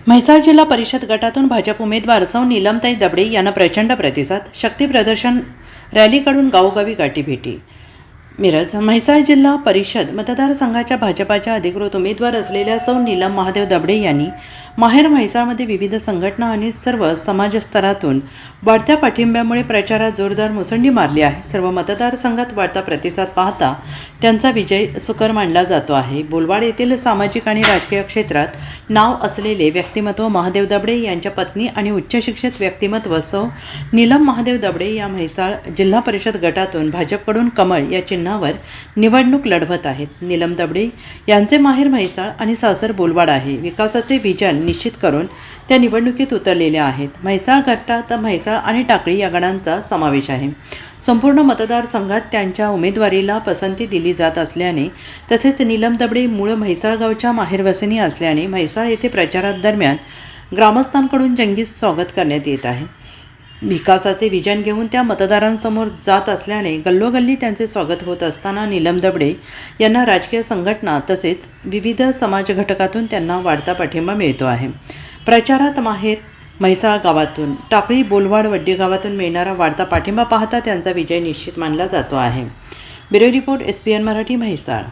म्हैसाळ जिल्हा परिषद गटातून भाजप उमेदवार सौ नीलमताई दबडे यांना प्रचंड प्रतिसाद. शक्ती प्रदर्शन रॅलीकडून गावोगावी गाठीभेटी. मिरज म्हैसाळ जिल्हा परिषद मतदारसंघाच्या भाजपाच्या अधिकृत उमेदवार असलेल्या सौ नीलम महादेव दबडे यांनी माहेर म्हैसाळमध्ये विविध संघटना आणि सर्व समाजस्तरातून वाढत्या पाठिंब्यामुळे प्रचारात जोरदार मुसंडी मारली आहे. सर्व मतदारसंघात वाढता प्रतिसाद पाहता त्यांचा विजय सुकर मानला जातो आहे. बोलवाड येथील सामाजिक आणि राजकीय क्षेत्रात नाव असलेले व्यक्तिमत्व महादेव दबडे यांच्या पत्नी आणि उच्च शिक्षित व्यक्तिमत्व सौ नीलम महादेव दबडे या म्हैसाळ जिल्हा परिषद गटातून भाजपकडून कमळ या चिन्हावर निवडणूक लढवत आहेत. नीलम दबडे यांचे माहेर म्हैसाळ आणि सासर बोलवाड आहे. विकासाचे विजन निश्चित करून त्या निवडणुकीत उतरलेल्या आहेत. म्हैसाळ गटात म्हैसाळ आणि टाकळी या गणांचा समावेश आहे. संपूर्ण मतदारसंघात त्यांच्या उमेदवारीला पसंती दिली जात असल्याने तसेच नीलम दबडे मूळ म्हैसाळ गावच्या माहेरवसनी असल्याने म्हैसाळ येथे प्रचारादरम्यान ग्रामस्थांकडून जंगी स्वागत करण्यात येत आहे. विकासाचे विजन घेऊन त्या मतदारांसमोर जात असल्याने गल्लोगल्ली त्यांचे स्वागत होत असताना नीलम दबडे यांना राजकीय संघटना तसेच विविध समाज घटकातून त्यांना वाढता पाठिंबा मिळतो आहे. प्रचारात माहेर म्हैसाळ गावातून टाकळी बोलवाड वड्डी गावातून मिळणारा वाढता पाठिंबा पाहता त्यांचा विजय निश्चित मानला जातो आहे. Bureau report SPN Marathi Mhaisal.